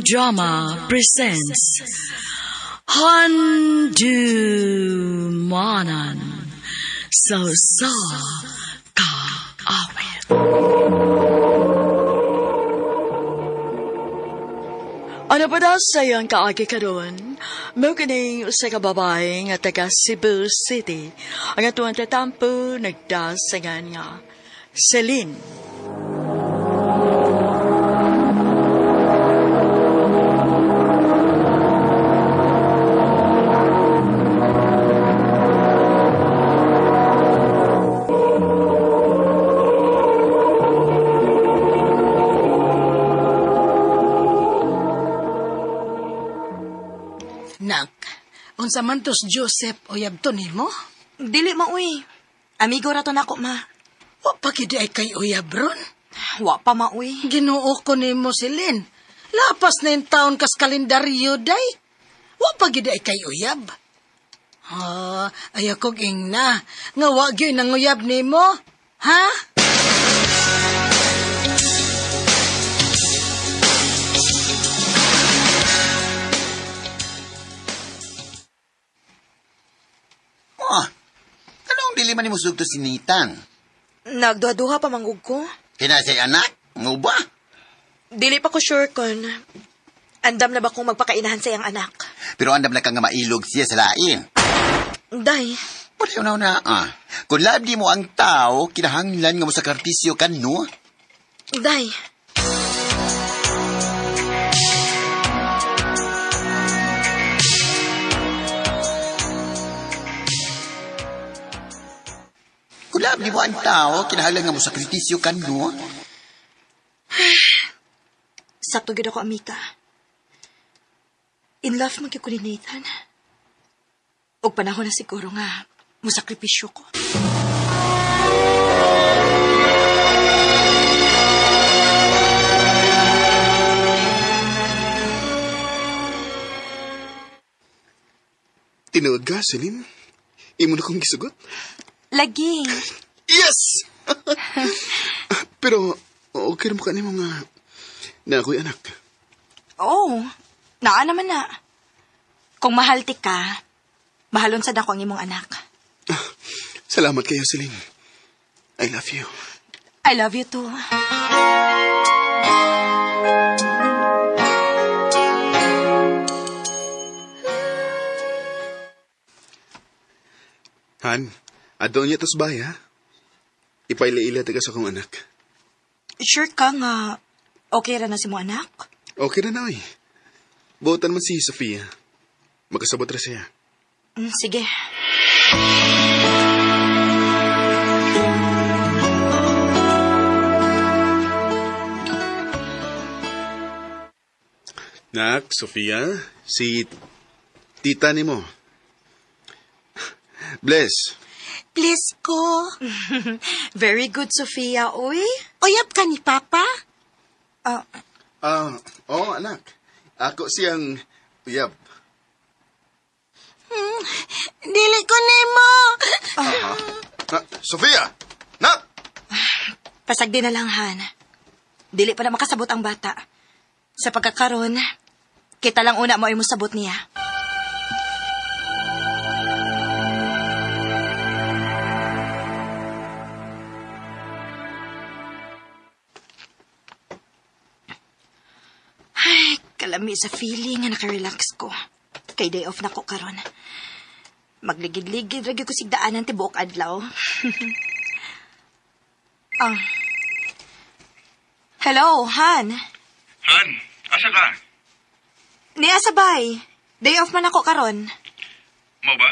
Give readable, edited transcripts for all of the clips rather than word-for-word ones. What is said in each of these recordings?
Drama presents Handumanan So Ka Awit. Ano pa daw sa iyong kaagi ka doon? May kining sa kababae nga taga Cebu City. Ang atuang tatampo nagdasangan nga. Celine. Unsa man tos Joseph o yabto nimo? Dili mauy. Amigo rato nako ma. Wa pa gid ay kay uyab ron. Wa pa mauy. Ginoo ko nimo silin. Lapas na yung taon kas kalendaryo day. Wa pa gid ay kay uyab. Ayaw kong ingna. Nga wa gyud nang uyab nimo. Ha? Anong dili man ni mo sugto sinitan? Nagduha-duha pa manggug ko. Kinasay anak? Ngo ba? Dili pa ko sure kon andam na ba kong magpakainahan sa iyang anak. Pero andam na ka nga mailog siya sa lain. Day, Pareho na Kung labdi mo ang tao, kinahanglan nga mo sa kartisyo kan, no? day. Kung labdi mo ang tao, kinahanglan nga mo sa kartisyo kan, no? Sakto gid ako, Amika. In love man gyud ko ni Nathan. Og panahon na siguro nga musakripisyo ko. Tinuod ka, Celine? Imo na kong gisugot? Lagi. Yes! Pero, okay na mo ka ni mga na ako'y anak. Oo, naa naman na. Kung mahalti ka, mahalon sad ako ang imong anak. Salamat kayo, Celine. I love you. I love you too. Han, adto niya tos bay, ha? Ipaila-ila taga sa kong anak. Sure ka nga okay ra na si mo anak? Okay na na, eh. Buotan man si Sofia. Magkasabot ra siya. Sige. Nak, Sofia, si tita ni mo. Bless. Please ko. Very good, Sofia. Uy. Uyab ka ni Papa? Oo, anak. Ako siyang uyab. Dili ko nimo. Sofia! Nak! Pasagdi na lang, Han. Dili pa na makasabot ang bata. Sa pagkakaroon, kita lang una mo ay musabot niya. Ay, kalami sa feeling nga nakarelax ko. Kay day off na ko karon. Magligid-ligid ragi ko sigdaanan ti buok adlaw. Hello, Han. Han, asa ka? Niya sabay. Day off man ako karon. Mo ba?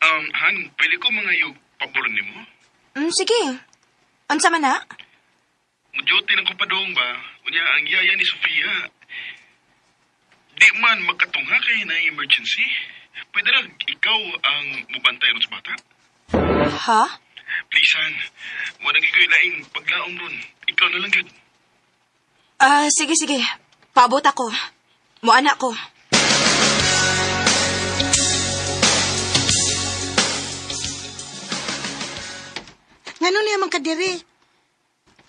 Han, pwede ko mga yung paboron ni mo? Sige. Unsa man na? Duty ng kupadong ba? Unya, ang yaya ni Sofia. Di man magkatungha kay na emergency. Pwede na ikaw ang mubantay ron sa bata? Ha? Please, Han. Wala ko yung laing paglaong ron. Ikaw na lang, good. Sige. Paabot ako. Muana ko. Ngano niya man kadiri?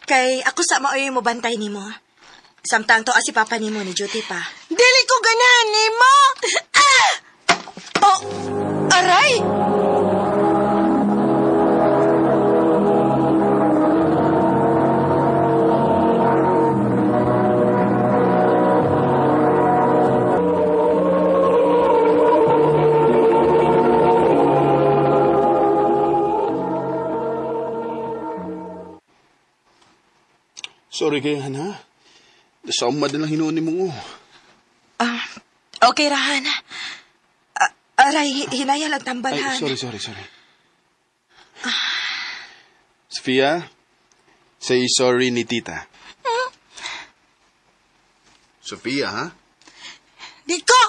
Kay ako sa maoy mo bantay nimo. Samtang to si papa nimo ni duty pa. Dili ko ganani mo! Ah! Oh, aray! Sorry kay Hana. Nasamad na lang hinuon ni mo. Okay, Rahan. Aray, hinaya lang Ay, tambalan. sorry. Sofia, say sorry ni tita. Sofia, ha? Di ko!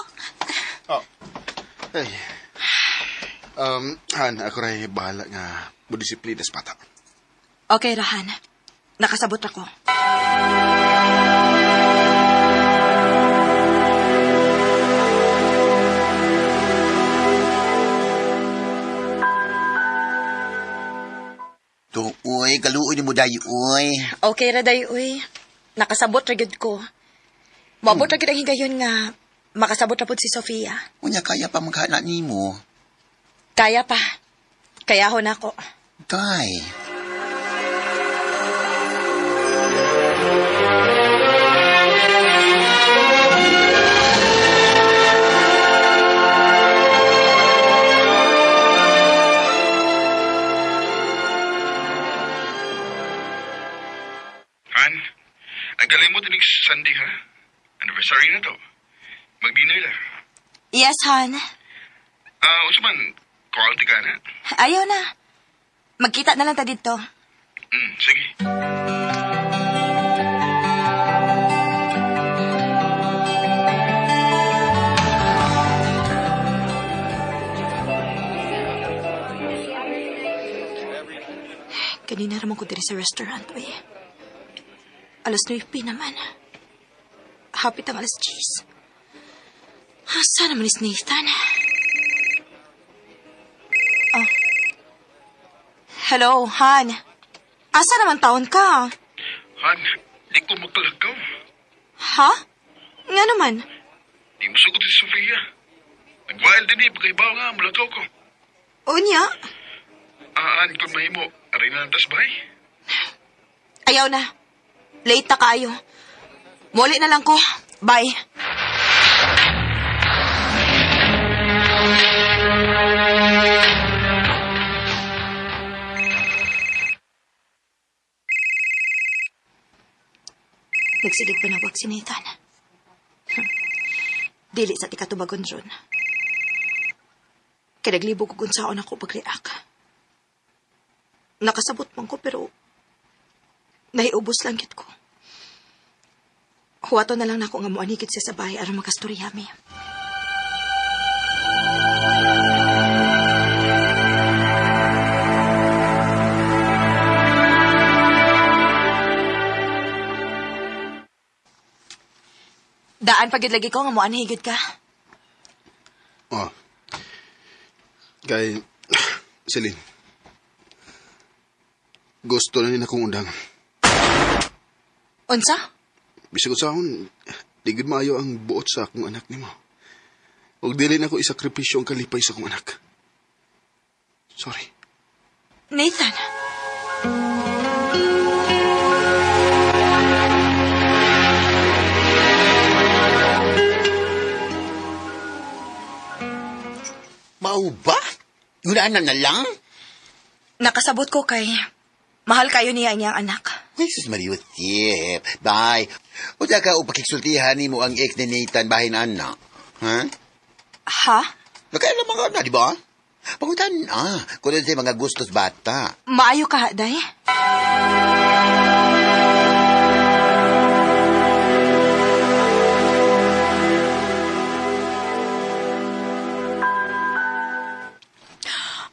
Ay. Han, ako rin bahala nga budisiplina sa bata. Okay, Rahan. Nakasabot ako. Uy, kaluoy ni mo dayo, uy. Okay, Raday, uy. Nakasabot ra gyud ko. Maabot ra gyud ang higayon nga makasabot ra pud si Sofia. Unya, kaya pa magkana ni mo. Kaya pa. Kayahon ako. Tay. Han, ang kalimot ni Sunday ha. Anniversary na to. Mag-dinner la. Yes, Han. Usman, quality ka na. Ayaw na. Magkita na lang ta dito. Sige. Kanina naman ko diri sa restaurant, uy. Alas 9 naman. Hapit ang alas 10. Asa naman is Nathan? Oh. Hello, Han. Asa naman taon ka? Han, di ko magkalagaw. Ha? Nga naman. Di mo sugot si Sofia. Nag-wild din eh, pagkaibaw nga, malagaw ko. Unya? Han, kung mahimo, aray na lang tas bahay. Ayaw na. Late na kayo. Muli na lang ko. Bye. Nagsigig panawag si Nathan. Dili sa tikatubagon ron. Kinaglibo ko kung saan ako pag-react. Nakasabot man ko pero nahiubos lang gid ko. Huwato na lang na ako nga muanigid siya sa bahay aron makastoryami. Daan pagid lagi ko nga muanigid ka. Oh. Kay, Celine. Gusto na rin akong undang. Unsa? Bisag ko sa akong, di gud maayo ang buot sa akong anak ni mo. Huwag dili na ako isakripisyo ang kalipay sa akong anak. Sorry. Nathan. Mau ba? Yunaan na lang? Nakasabot ko kay mahal kayo niya niyang anak. Jesus Maria, tip. Bye. O ka upakiksultihan ni mo ang ex ni Nathan bahin anak. Ha? Ha? Nakaya naman ka na, di ba? Pangutan kung ano sa mga gustos bata. Maayo ka, day?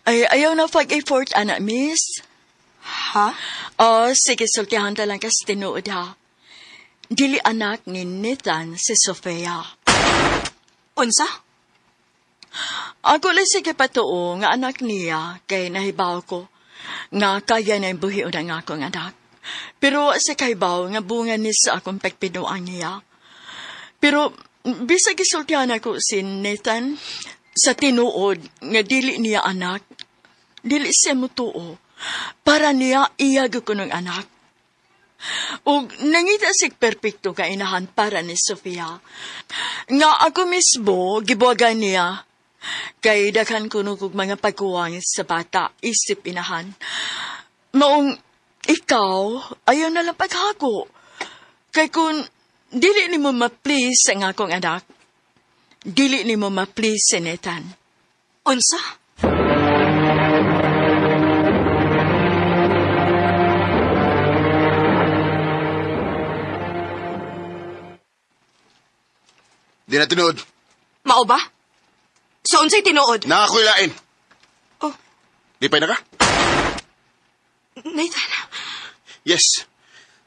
Ay, ayaw na pag-effort, anak, miss. Ha? Sige, sultihan ta lang kasi tinuod, ha. Dili anak ni Nathan si Sofia. Unsa? Ako lang sige patuo nga anak niya kay nahibaw ko nga kaya na yung buhi ng akong anak. Pero sa kaybaw nga bunga ni sa akong pagpinuang niya. Pero bisag gisultihan ako si Nathan sa tinuod nga dili niya anak. Dili siya mutuo. Para niya iyag ko ng anak. O nangita sig perpekto ka inahan para ni Sofia. Nga ako mismo gibuwagan niya. Kay daghan ko kog mga pagkuwang sa bata isip inahan. Maong ikaw ayaw na lang paghako. Kay kung dili ni mo ma-please ang akong anak, dili ni mo ma-please si Nathan. Unsa? Di na tinuod. Mao ba? Sa unsay tinuod? Na ako'y lain. Oh, Lipay na ka? Nathan. Yes.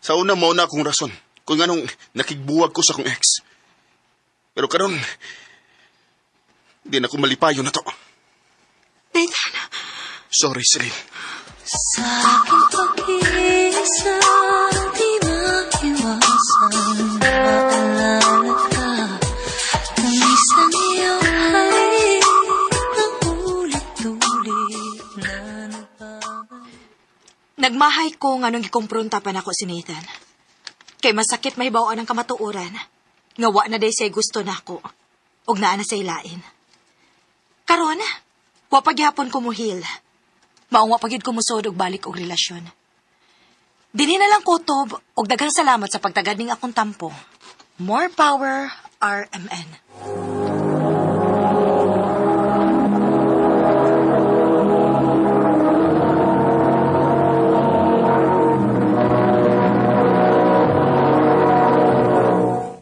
Sa una mo na akong rason kung anong nakigbuwag ko sa akong ex. Pero karon, di na ko malipayo na to. Nathan. Sorry, Celine. Sa aking pag-iisa, di maiwasan maalala ka. Tamis ng iyong halik na ulit-ulit na nagbabalik. Nagmahay ko nga nung ikumpronta pa nako si Nathan. Kay masakit mahibawaan ang kamatuoran. Nga wa na day siya gusto nako. Og naa na siya lain. Karon, wa pagyapon ko muhil. Maong wa pagyud ko musod og balik og relasyon. Dinhi na lang ko tob og daghang salamat sa pagtagad ning akong tampo. More power, RMN.